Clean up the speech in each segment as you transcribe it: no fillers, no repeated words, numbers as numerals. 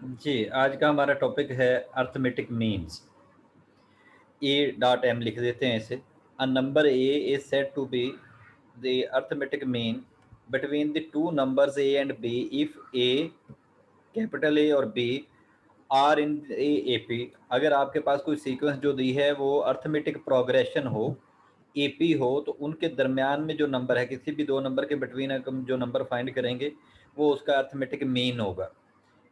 जी, आज का हमारा टॉपिक है अरिथमेटिक मीन्स। A.M लिख देते हैं इसे। A number A is said to be the arithmetic mean between the two numbers A and B if A, capital A और B आर इन AP। अगर आपके पास कोई सीक्वेंस जो दी है वो अरिथमेटिक प्रोग्रेशन हो, AP हो, तो उनके दरमियान में जो नंबर है, किसी भी दो नंबर के बिटवीन हम जो नंबर फाइंड करेंगे वो उसका अरिथमेटिक मीन होगा।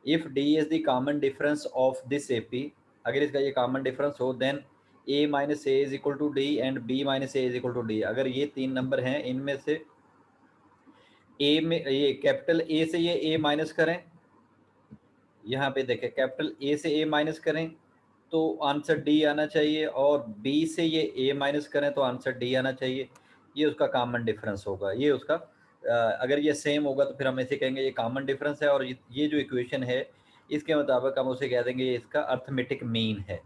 If D is the common difference of this AP, अगर इसका ये कॉमन डिफरेंस हो then A minus A is equal to D and B minus A is equal to D. अगर ये तीन नंबर हैं, इनमें से A में ये कैपिटल A से ये A माइनस करें, यहाँ पे देखें कैपिटल A से A माइनस करें तो आंसर D आना चाहिए, और B से ये A माइनस करें तो आंसर D आना चाहिए। ये उसका कॉमन डिफरेंस होगा। ये उसका अगर ये सेम होगा तो फिर हम इसे कहेंगे ये कॉमन डिफरेंस है, और ये जो इक्वेशन है इसके मुताबिक हम उसे कह देंगे ये इसका अरिथमेटिक मीन है।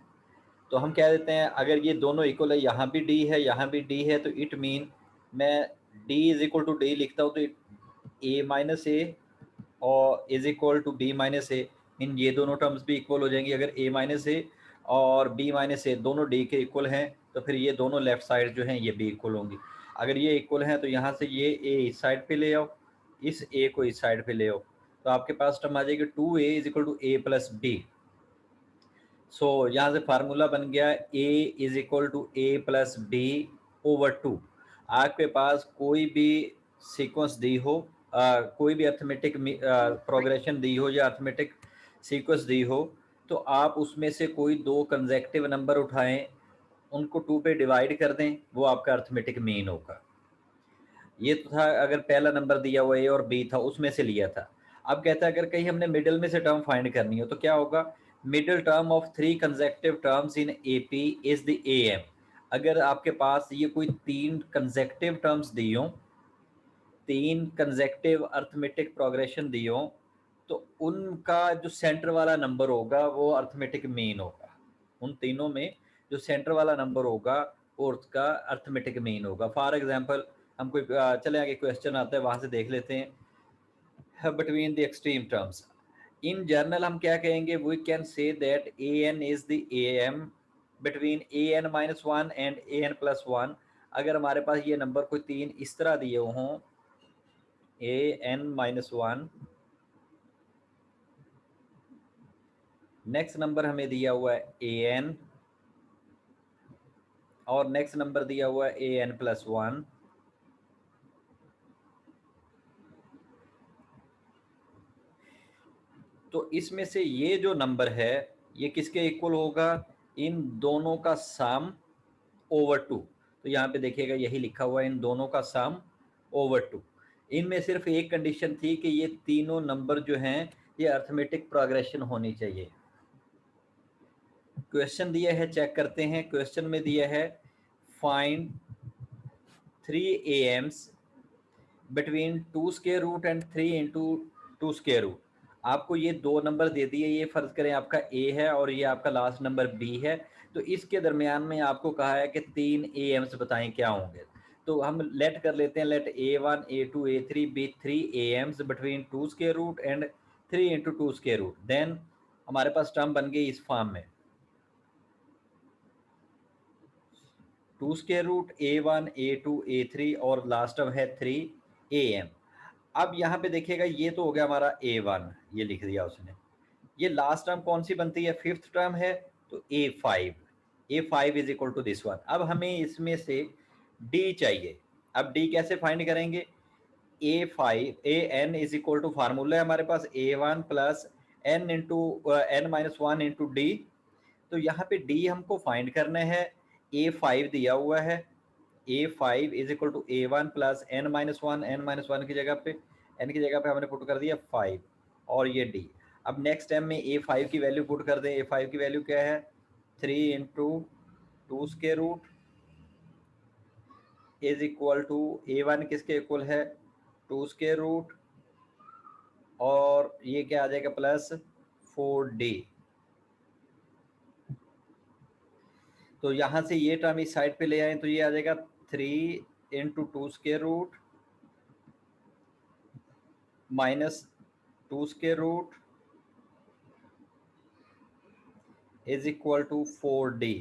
तो हम कह देते हैं अगर ये दोनों इक्वल है, यहाँ भी D है यहाँ भी D है, तो इट मीन मैं D is equal to D लिखता हूँ तो A माइनस ए और is equal to B minus A, इन ये दोनों टर्म्स भी इक्वल हो जाएंगी। अगर A माइनस ए और B माइनस ए दोनों D के इक्वल हैं तो फिर ये दोनों लेफ्ट साइड जो हैं ये भी इक्वल होंगी। अगर ये इक्वल हैं तो यहाँ से ये A इस साइड पे ले आओ, इस A को इस साइड पे ले आओ, तो आपके पास टर्म आ जाएगी 2A is equal to A plus B। So यहाँ से फार्मूला बन गया A is equal to A plus B over 2। आपके पास कोई भी सीक्वेंस दी हो, कोई भी अरिथमेटिक प्रोग्रेशन दी हो या अरिथमेटिक सीक्वेंस दी हो, तो आप उसमें से कोई दो कंसेक्टिव नंबर उठाएं, उनको 2 पे डिवाइड कर दें, वो आपका अरिथमेटिक मीन होगा। ये तो था अगर पहला नंबर दिया हुआ A और B था उसमें से लिया था। अब कहता है अगर कहीं हमने मिडिल में से टर्म फाइंड करनी हो तो क्या होगा, middle term of 3 consecutive terms in AP is the AM। अगर आपके पास ये कोई 3 कंसेक्टिव टर्म्स दी हो, 3 कंसेक्टिव अरिथमेटिक प्रोग्रेशन दी हो, तो उनका जो सेंटर वाला नंबर होगा वो अरिथमेटिक मीन होगा। उन तीनों में जो सेंटर वाला नंबर होगा वो उसका अरिथमेटिक मीन होगा। फॉर एग्जांपल हम कोई चले आगे क्वेश्चन आता है, वहां से देख लेते हैं। Between the extreme terms in general हम क्या कहेंगे, we can say that AN is the AM between AN minus one and AN plus one. अगर हमारे पास ये नंबर कोई तीन इस तरह दिए हों, AN minus one, next number हमें दिया हुआ है AN, और नेक्स्ट नंबर दिया हुआ है AN प्लस वन, तो इसमें से ये जो नंबर है ये किसके इक्वल होगा, इन दोनों का सम ओवर 2। तो यहाँ पे देखिएगा यही लिखा हुआ है इन दोनों का सम ओवर 2। इनमें सिर्फ एक कंडीशन थी कि ये तीनों नंबर जो हैं ये अरिथमेटिक प्रोग्रेशन होनी चाहिए। क्वेश्चन दिया है, चेक करते हैं। क्वेश्चन में दिया है find 3 AMs between 2 square root and 3 into 2 square root. आपको ये दो नंबर दे दिए, ये फर्ज करें आपका A है और ये आपका लास्ट नंबर B है, तो इसके दरमियान में आपको कहा है कि 3 AMs बताएं क्या होंगे। तो हम लेट कर लेते हैं, let A1 A2 A3 B 3 AMs between 2 square root and 3 into 2 square root. Then हमारे पास टर्म बन गई इस फॉर्म में 2 square root A1 A2 A3 और लास्ट टर्म है 3 AM। अब यहाँ पे देखिएगा ये तो हो गया हमारा A1, ये लिख दिया उसने। ये लास्ट टर्म कौन सी बनती है, फिफ्थ टर्म है, तो A5 is equal to this one. अब हमें इसमें से D चाहिए। अब D कैसे फाइंड करेंगे, AN is equal to formula है हमारे पास A1 plus N into N minus one into D। तो यहाँ पे D हमको फाइंड करना है, A5 दिया हुआ है, A5 is equal to A1 plus N minus one, N minus one की जगह पे N की जगह पे हमने पुट कर दिया 5, और ये D। अब नेक्स्ट टाइम में A5 की वैल्यू पुट कर दें। A5 की वैल्यू क्या है, 3 into 2 square root is equal to A1 किसके इक्वल है, 2 स्क्वायर रूट, और ये क्या आ जाएगा प्लस 4D। तो यहाँ से ये टर्म इस साइड पे ले आए तो ये आ जाएगा 3 into 2 square root minus 2 square root is equal to 4d।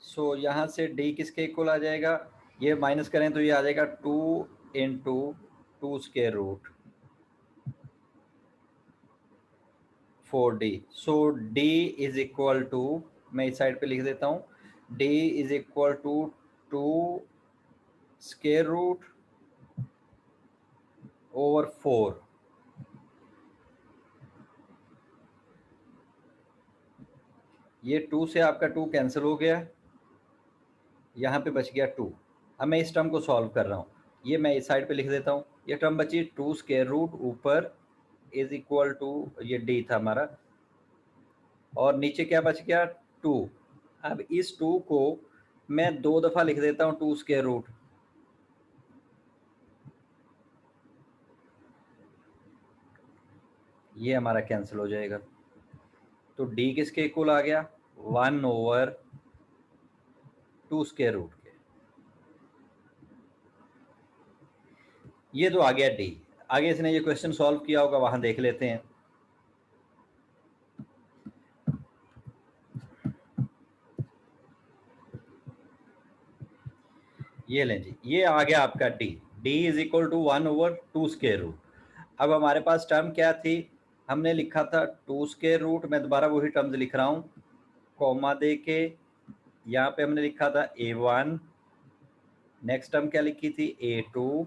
So यहाँ से d किसके इक्वल आ जाएगा, ये माइनस करें तो ये आ जाएगा 2 into 2 square root 4d। So d is equal to, मैं इस साइड पे लिख देता हूँ, d is equal to 2 square root over 4। ये 2 से आपका 2 कैंसिल हो गया, यहाँ पे बच गया 2। अब मैं इस टर्म को सॉल्व कर रहा हूँ, ये मैं इस साइड पे लिख देता हूँ। ये टर्म बची 2 स्क्वायर रूट ऊपर इज इक्वल टू, ये d था हमारा, और नीचे क्या बच गया 2। अब इस 2 को मैं 2 दफ़ा लिख देता हूँ 2 स्क्वायर रूट, ये हमारा कैंसिल हो जाएगा। तो d किसके इक्वल आ गया, 1 ओवर 2 स्क्वायर रूट के। ये तो आ गया d। आगे इसने ये क्वेश्चन सॉल्व किया होगा, वहां देख लेते हैं। ये लें जी, ये आ गया आपका d। d is equal to 1 over 2 square root. अब हमारे पास टर्म क्या थी, हमने लिखा था 2 स्क्वायर रूट, मैं दोबारा वही टर्म्स लिख रहा हूँ, कॉमा दे के यहाँ पे हमने लिखा था a1, नेक्स्ट टर्म क्या लिखी थी a2,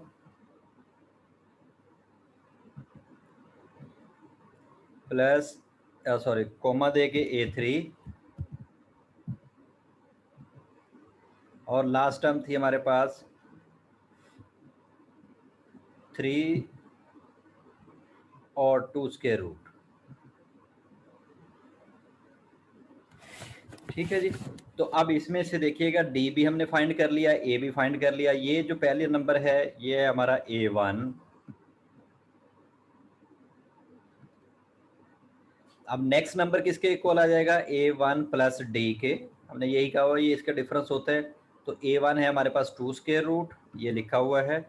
प्लस सॉरी कॉमा दे के a3, और लास्ट टर्म थी हमारे पास 3 और 2 स्क्वायर रूट। ठीक है जी। तो अब इसमें से देखिएगा d भी हमने फाइंड कर लिया, a भी फाइंड कर लिया। ये जो पहले नंबर है ये है हमारा a1। अब नेक्स्ट नंबर किसके इक्वल आ जाएगा, a1 प्लस d के। हमने यही कहा हुआ ये इसका डिफरेंस होता है। तो a1 है हमारे पास 2 स्क्वायर रूट, ये लिखा हुआ है,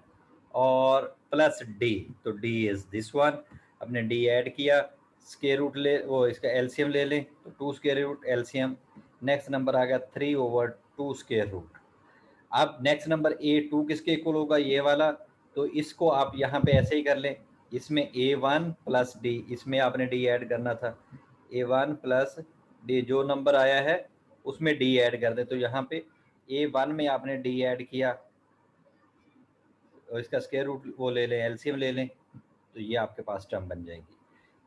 और प्लस d, तो d इज दिस वन। हमने d ऐड किया, स्क्वायर रूट ले, वो इसका एलसीएम ले लें, तो 2 square root LCM, next number आ गया 3 ओवर 2 स्क्वायर रूट। अब नेक्स्ट नंबर a2 किसके इक्वल होगा, ये वाला, तो इसको आप यहाँ पे ऐसे ही कर लें, इसमें a1 प्लस डी, इसमें आपने d ऐड करना था, a1 प्लस डी, जो नंबर आया है उसमें d ऐड कर दे। तो यहाँ पे a1 में आपने d ऐड किया, और इसका स्क्वायर रूट वो ले लें, एलसीएम ले लें, तो ये आपके पास टर्म बन जाएगी।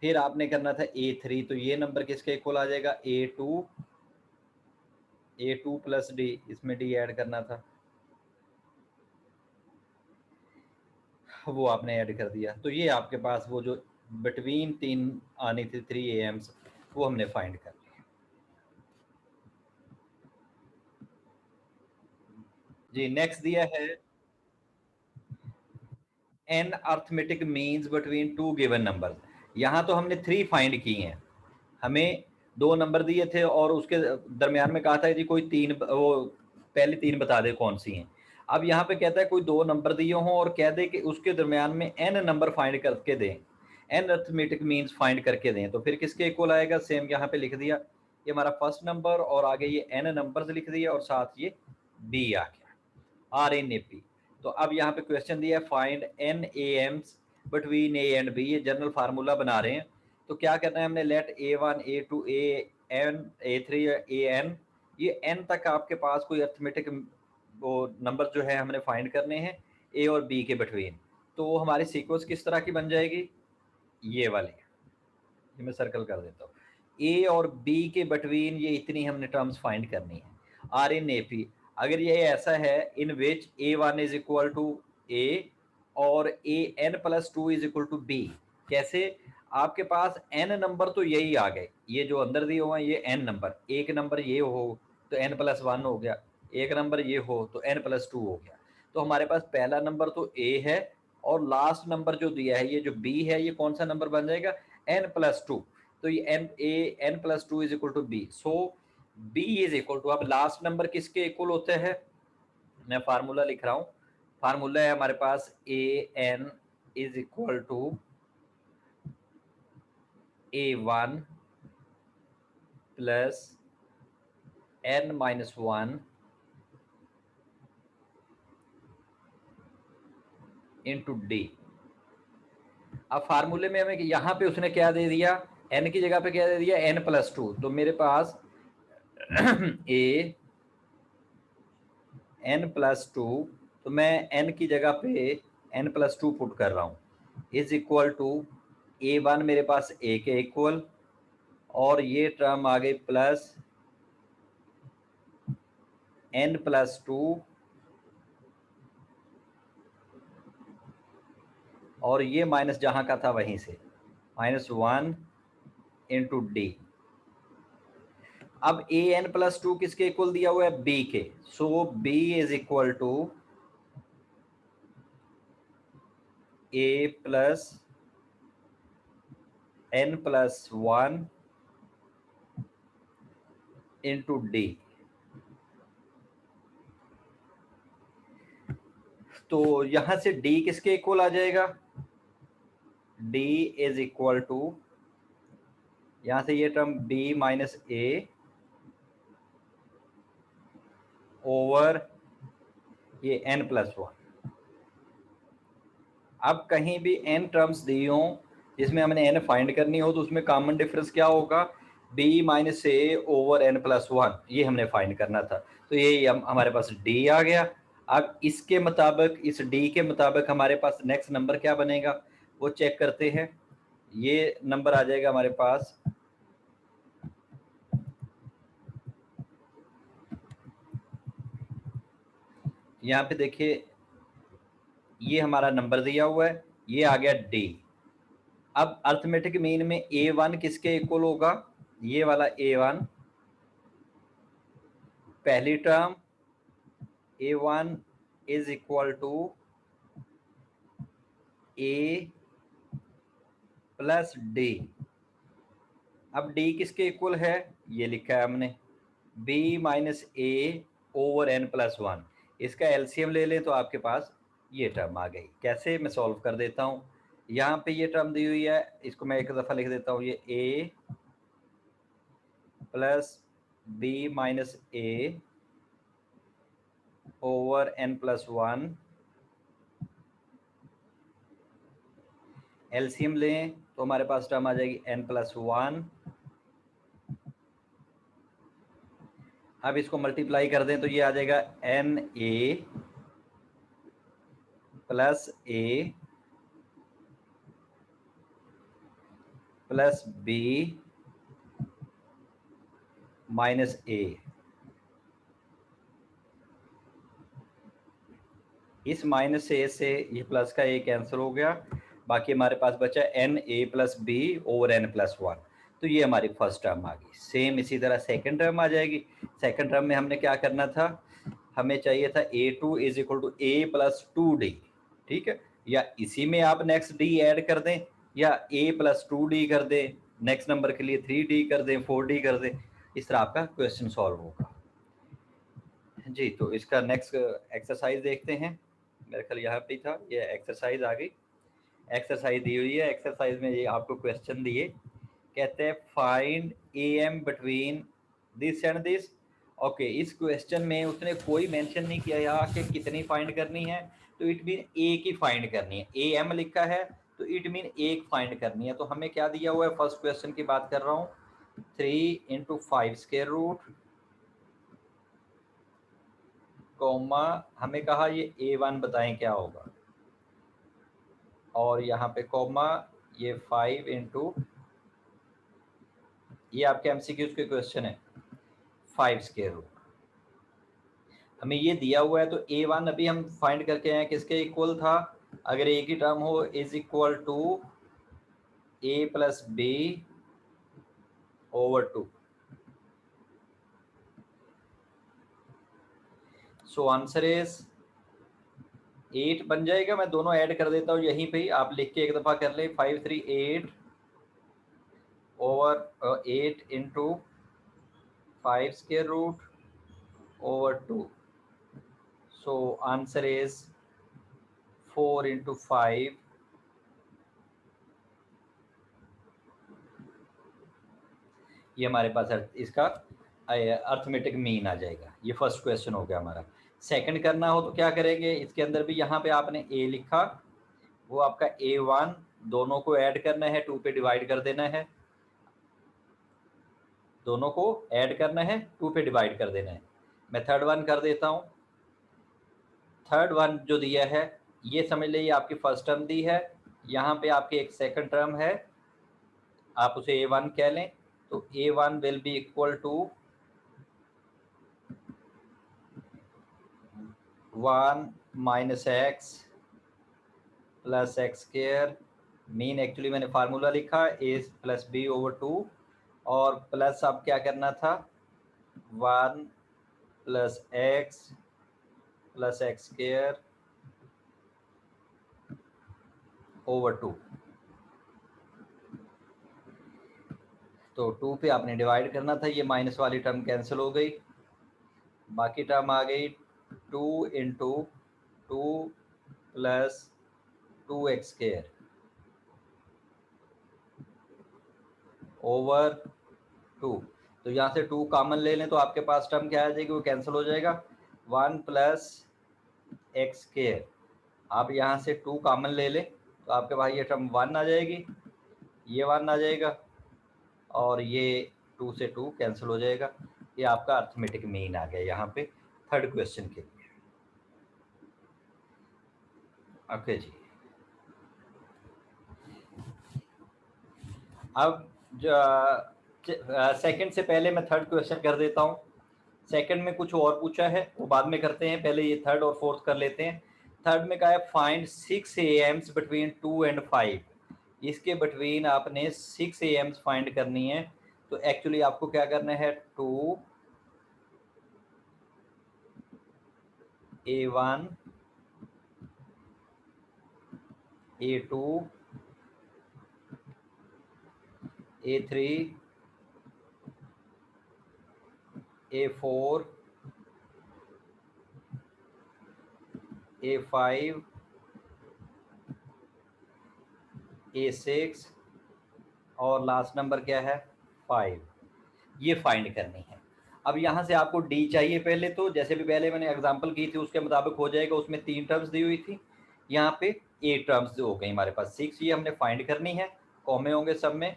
फिर आपने करना था a3, तो ये नंबर किसके इक्वल आ जाएगा, a2 प्लस डी, इसमें d ऐड करना था, वो आपने ऐड कर दिया। तो ये आपके पास वो जो बिटवीन 3 आनी थी 3 AMs, वो हमने फाइंड कर लिया जी। नेक्स्ट दिया है n arithmetic means between 2 given number. यहाँ तो हमने 3 फाइंड की हैं, हमें 2 नंबर दिए थे और उसके दरमियान में कहा था जी कोई 3, वो पहले 3 बता दे कौन सी हैं। अब यहाँ पे कहता है कोई 2 नंबर दिए हों और कह दे कि उसके दरमियान में n नंबर फाइंड करके दें, n अर्थमेटिक मीन्स फाइंड करके दें। तो फिर किसके इक्वल आएगा, सेम यहाँ पे लिख दिया, ये हमारा फर्स्ट नंबर, और आगे ये n नंबर्स लिख दिया, और साथ ये b आ गया, RNAP। तो अब यहाँ पे क्वेश्चन दिया है find n AMs between a and b, ये जनरल फार्मूला बना रहे हैं। तो क्या करना है हमने, late a1 a2 an a3 an, ये n तक आपके पास कोई अर्थमेटिक वो नंबर जो है हमने फाइंड करने हैं a और b के बिटवीन। तो हमारी सीक्वेंस किस तरह की बन जाएगी, ये वाली, ये मैं सर्कल कर देता हूँ, a और b के बिटवीन ये इतनी हमने टर्म्स फाइंड करनी है, RNAP। अगर ये ऐसा है in which a1 is equal to a और an plus 2 is equal to b, कैसे, आपके पास n नंबर तो यही आ गए, ये जो अंदर दिए हुए हैं ये n नंबर, एक नंबर ये हो तो n प्लस 1 हो गया, एक नंबर ये हो तो n प्लस 2 हो गया। तो हमारे पास पहला नंबर तो a है, और लास्ट नंबर जो दिया है ये जो b है, ये कौन सा नंबर बन जाएगा, n प्लस 2। तो ये n plus 2 is equal to b। So b is equal to, अब लास्ट नंबर किसके इक्वल होते हैं, मैं फार्मूला लिख रहा हूँ, फार्मूला है हमारे पास an is equal to a1 plus n minus 1 into D. अब फार्मूले में हमें यहाँ पे उसने क्या दे दिया, n की जगह पे क्या दे दिया, n प्लस 2। तो मेरे पास a n प्लस 2, तो मैं n की जगह पे n प्लस 2 पुट कर रहा हूँ, इज इक्वल टू a1 मेरे पास a के इक्वल, और ये टर्म आ गई प्लस n प्लस 2, और ये माइनस जहां का था वहीं से माइनस 1 इंटू डी। अब ए एन प्लस 2 किसके इक्वल दिया हुआ है, बी के। So B is equal to A plus N plus 1 into D. तो यहां से डी किसके इक्वल आ जाएगा, डी इज इक्वल टू, यहां से ये term B minus A over ये n प्लस 1। अब कहीं भी n टर्म्स दी हो जिसमें हमने n फाइंड करनी हो, तो उसमें कॉमन डिफरेंस क्या होगा, b minus A over n plus 1, ये हमने फाइंड करना था। तो ये हमारे पास d आ गया। अब इसके मुताबिक, इस d के मुताबिक हमारे पास नेक्स्ट नंबर क्या बनेगा वो चेक करते हैं। ये नंबर आ जाएगा हमारे पास यहाँ पे देखिए, ये हमारा नंबर दिया हुआ है, ये आ गया d। अब अर्थमेटिक मीन में a1 किसके इक्वल होगा, ये वाला a1 पहली term, a1 is equal to a plus d। अब d किसके इक्वल है, ये लिखा है हमने b minus A over n plus 1। इसका एलसीएम ले लें तो आपके पास ये टर्म आ गई। कैसे, मैं सॉल्व कर देता हूँ। यहाँ पे ये टर्म दी हुई है, इसको मैं एक दफ़ा लिख देता हूँ, ये a plus b minus A over n plus 1। LCM लें तो हमारे पास टर्म आ जाएगी n प्लस 1। अब इसको मल्टीप्लाई कर दें तो ये आ जाएगा N A plus A plus B minus A. इस माइनस ए से ये प्लस का ए कैंसिल हो गया, बाकी हमारे पास बचा N A plus B over N plus 1। तो ये हमारी फर्स्ट टर्म आ गई। सेम इसी तरह सेकंड टर्म आ जाएगी। सेकंड टर्म में हमने क्या करना था, हमें चाहिए था a2 is equal to A plus 2d। ठीक है, या इसी में आप नेक्स्ट d ऐड कर दें, या a प्लस 2d कर दें, नेक्स्ट नंबर के लिए 3d कर दें, 4d कर दें। इस तरह आपका क्वेश्चन सॉल्व होगा जी। तो इसका नेक्स्ट एक्सरसाइज देखते हैं। मेरे ख्याल यहाँ पे था, ये एक्सरसाइज आ गई। एक्सरसाइज दी हुई है, एक्सरसाइज में ये आपको क्वेश्चन दिए, कहते हैं find am between this and this. Okay, इस क्वेश्चन में उसने कोई मेंशन नहीं किया यहाँ कि कितनी फाइंड करनी है, तो इट मीन एक ही फाइंड करनी है। am लिखा है तो इट मीन एक फाइंड करनी है। तो हमें क्या दिया हुआ है, फर्स्ट क्वेश्चन की बात कर रहा हूँ, 3 इंटू 5 स्क्वायर रूट, कॉमा हमें कहा ये a1 बताएं क्या होगा, और यहाँ पे कॉमा ये 5 इंटू, ये आपके एमसीक्यूज के क्वेश्चन है, 5 स्क्वायर रूट। हमें ये दिया हुआ है तो a1 अभी हम फाइंड करके आए किसके इक्वल था, अगर एक ही टर्म हो, is equal to a plus B over 2। So answer is 8 बन जाएगा। मैं दोनों ऐड कर देता हूँ यहीं पे ही, आप लिख के एक दफा कर ले, 5 3 8 over 8 into 5 square root over 2। So answer is 4 into 5, ये हमारे पास इसका अर्थमेटिक मीन आ जाएगा। ये फर्स्ट क्वेश्चन हो गया हमारा। सेकंड करना हो तो क्या करेंगे, इसके अंदर भी यहाँ पे आपने ए लिखा, वो आपका A1, दोनों को ऐड करना है, 2 पे डिवाइड कर देना है, दोनों को ऐड करना है, 2 पे डिवाइड कर देना है। मैं थर्ड वन कर देता हूँ। थर्ड वन जो दिया है ये समझ लीजिए आपकी फर्स्ट टर्म दी है, यहाँ पे आपकी एक सेकंड टर्म है, आप उसे A1 कह लें। तो A1 will be equal to 1 minus X plus X square, mean actually मैंने फार्मूला लिखा ए प्लस बी ओवर 2, और प्लस अब क्या करना था 1 प्लस एक्स स्क्वायर ओवर 2। तो 2 पे आपने डिवाइड करना था, ये माइनस वाली टर्म कैंसिल हो गई, बाकी टर्म आ गई 2 into 2 plus 2x square over 2। तो यहाँ से 2 कॉमन ले लें तो आपके पास टर्म क्या आ जाएगी, वो कैंसिल हो जाएगा, 1 प्लस एक्स स्क्वायर। आप यहाँ से 2 कॉमन ले लें तो आपके पास ये टर्म 1 आ जाएगी, ये 1 आ जाएगा, और ये 2 से 2 कैंसिल हो जाएगा। ये आपका अर्थमेटिक मीन आ गया यहाँ पे थर्ड क्वेश्चन के लिए। ओके जी, अब सेकंड से पहले मैं थर्ड क्वेश्चन कर देता हूँ। सेकंड में कुछ और पूछा है, वो बाद में करते हैं, पहले ये थर्ड और फोर्थ कर लेते हैं। थर्ड में कहा है फाइंड 6 AMs बिटवीन 2 and 5। इसके बिटवीन आपने 6 AMs फाइंड करनी है। तो एक्चुअली आपको क्या करना है, 2 A1 A2 A3 A4 A5 A6 और लास्ट नंबर क्या है 5, ये फाइंड करनी है। अब यहाँ से आपको डी चाहिए पहले, तो जैसे भी पहले मैंने एग्जांपल की थी उसके मुताबिक हो जाएगा। उसमें 3 टर्म्स दी हुई थी, यहाँ पे 8 टर्म्स हो गई हमारे पास 6, ये हमने फाइंड करनी है, कॉमे होंगे सब में।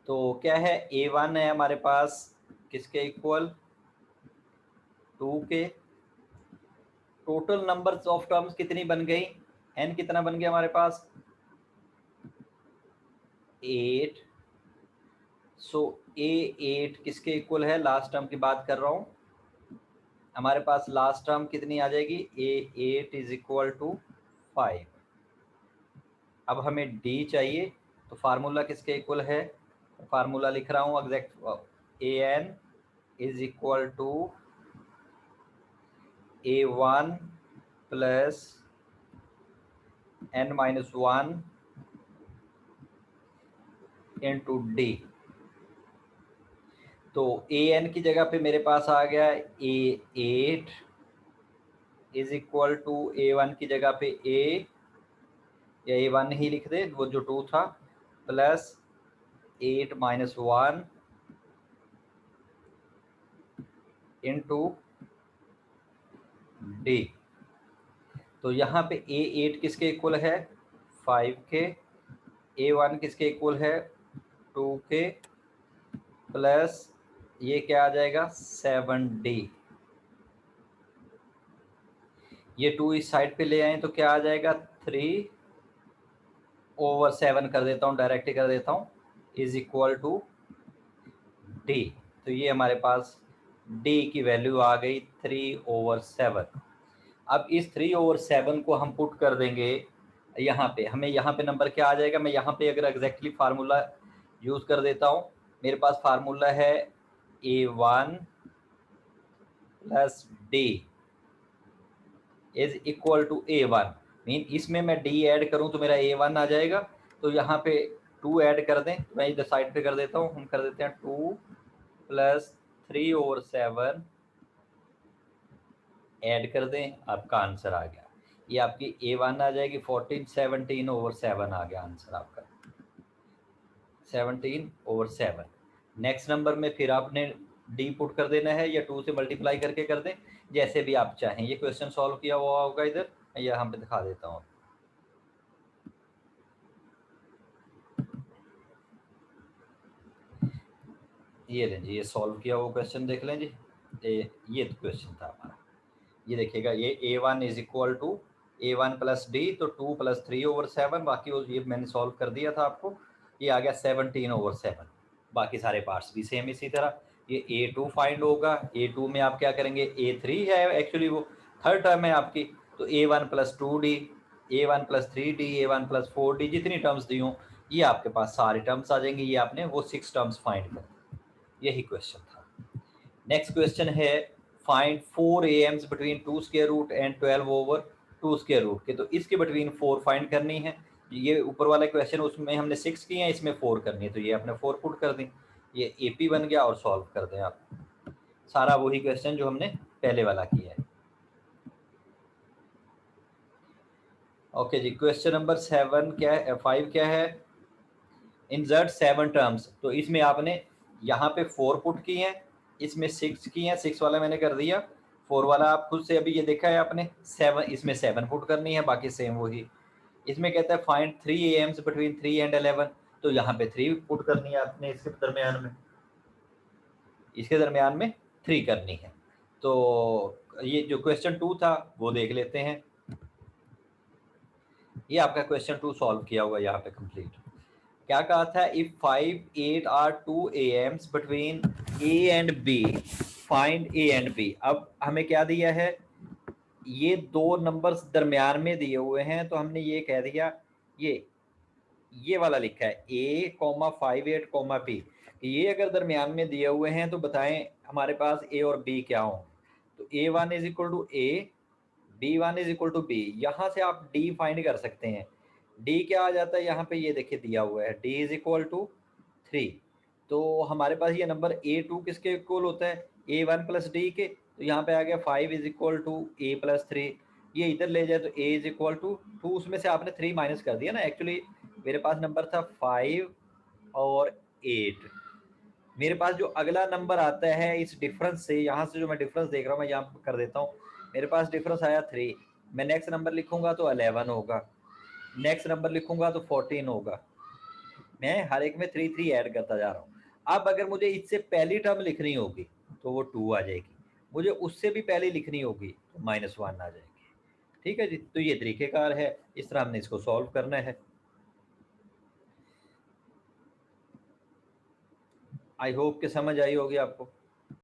तो क्या है A1 है हमारे पास किसके इक्वल 2 के। टोटल नंबर्स ऑफ टर्म्स कितनी बन गई, n कितना बन गया हमारे पास 8। सो A8 किसके इक्वल है, लास्ट टर्म की बात कर रहा हूँ, हमारे पास लास्ट टर्म कितनी आ जाएगी A8 इज इक्वल टू 5। अब हमें D चाहिए, तो फार्मूला किसके इक्वल है, फार्मूला लिख रहा हूँ exact, AN is equal to A1 plus n-1 into D। तो AN की जगह पे मेरे पास आ गया A8 is equal to A1 की जगह पे A, या A1 ही लिख दे, वो जो 2 था, प्लस 8-1 इंटू D। तो यहाँ पे A8 किसके इक्वल है 5 के, A1 किसके इक्वल है 2 के, प्लस ये क्या आ जाएगा 7D। ये 2 इस साइड पे ले आए तो क्या आ जाएगा 3/7 कर देता हूँ, डायरेक्ट ही कर देता हूँ, इज इक्वल टू D। तो ये हमारे पास D की वैल्यू आ गई 3/7। अब इस 3/7 को हम पुट कर देंगे यहाँ पे, हमें यहाँ पे नंबर क्या आ जाएगा, मैं यहाँ पे अगर एग्जैक्टली फार्मूला यूज कर देता हूँ, मेरे पास फार्मूला है A1 plus D is equal to A1, mean इसमें मैं D ऐड करूँ तो मेरा A1 आ जाएगा। तो यहाँ पे 2 ऐड कर दें, मैं इधर साइड पे कर देता हूँ, हम कर देते हैं 2 प्लस 3/7 ऐड कर दें, आपका आंसर आ गया। ये आपकी A1 आ जाएगी 14, 17/7 आ गया आंसर आपका। 17/7। नेक्स्ट नंबर में फिर आपने डी पुट कर देना है या 2 से मल्टीप्लाई करके कर दें, जैसे भी आप चाहें। ये क्वेश्चन सॉल्व किया हुआ होगा इधर, या हम दिखा देता हूँ। ये लें जी, ये सॉल्व किया हुआ क्वेश्चन देख लें जी। ये क्वेश्चन था हमारा। ये देखिएगा, ये A1 is equal to A1 plus D, तो 2 + 3/7, बाकी ये मैंने सॉल्व कर दिया था आपको। ये आ गया 17/7। बाकी सारे पार्ट्स भी सेम इसी तरह। ये A2 फाइंड होगा। A2 में आप क्या करेंगे, A3 है एक्चुअली, वो थर्ड टर्म है आपकी, तो A1 + 2D, A1 + 3D, A1 + 4D, जितनी टर्म्स दी हों ये आपके पास सारी टर्म्स आ जाएंगी। ये आपने वो 6 टर्म्स फाइंड कर, यही क्वेश्चन था। नेक्स्ट क्वेश्चन है, find 4 AMs between 2 square root and 12/2 square root के। तो इसके बिटवीन 4 फाइंड करनी है। ये ऊपर वाला क्वेश्चन, उसमें हमने 6 किए हैं, इसमें 4 करनी है, तो ये आपने 4 पुट कर दी। ये AP बन गया, और सॉल्व कर दें आप। सारा वही क्वेश्चन जो हमने पहले वाला किया है। ओके जी, क्वेश्चन नंबर 7 क्या है, 5 क्या है, इंसर्ट 7 टर्म्स। तो इसमें आपने यहाँ पे 4 पुट की हैं, इसमें 6 की हैं, 6 वाला मैंने कर दिया। 4 वाला आप खुद से अभी ये देखा है आपने, 7, इसमें 7 पुट करनी है, बाकी सेम वही। इसमें कहता है फाइंड 3 AMs बिटवीन 3 एंड 11, तो यहाँ पे 3 पुट करनी है आपने, इसके दरमियान में 3 करनी है। तो ये जो क्वेश्चन 2 था वो देख लेते हैं। ये आपका क्वेश्चन 2 सॉल्व किया हुआ यहाँ पे कंप्लीट। क्या कहा था, if 5, 8 are 2 AMs between A and B, find A and B। अब हमें क्या दिया है, ये 2 नंबर्स दरमियान में दिए हुए हैं, तो हमने ये कह दिया, ये वाला लिखा है A, 5, 8, B। ये अगर दरमियान में दिए हुए हैं तो बताएं हमारे पास A और B क्या होंगे। तो A1 is equal to A, B1 is equal to B। यहाँ से आप D फाइंड कर सकते हैं। D क्या आ जाता है, यहाँ पे ये देखिए दिया हुआ है, D इज इक्वल टू 3। तो हमारे पास ये नंबर A2 किसके इक्वल होता है, A1 + D के। तो यहाँ पे आ गया 5 इज इक्वल टू A + 3। ये इधर ले जाए तो A इज इक्वल टू 2, उसमें से आपने 3 माइनस कर दिया ना। एक्चुअली मेरे पास नंबर था 5 और 8। मेरे पास जो अगला नंबर आता है इस डिफरेंस से, यहाँ से जो मैं डिफरेंस देख रहा हूँ, मैं यहाँ कर देता हूँ। मेरे पास डिफरेंस आया 3। मैं नेक्स्ट नंबर लिखूंगा तो 11 होगा, नेक्स्ट नंबर लिखूंगा तो 14 होगा। मैं हर एक में 3 3 ऐड करता जा रहा हूँ। अब अगर मुझे इससे पहली टर्म लिखनी होगी तो वो 2 आ जाएगी, मुझे उससे भी पहले लिखनी होगी तो -1 आ जाएगी। ठीक है जी, तो ये तरीकेकार है, इस तरह हमने इसको सॉल्व करना है। आई होप कि समझ आई होगी आपको।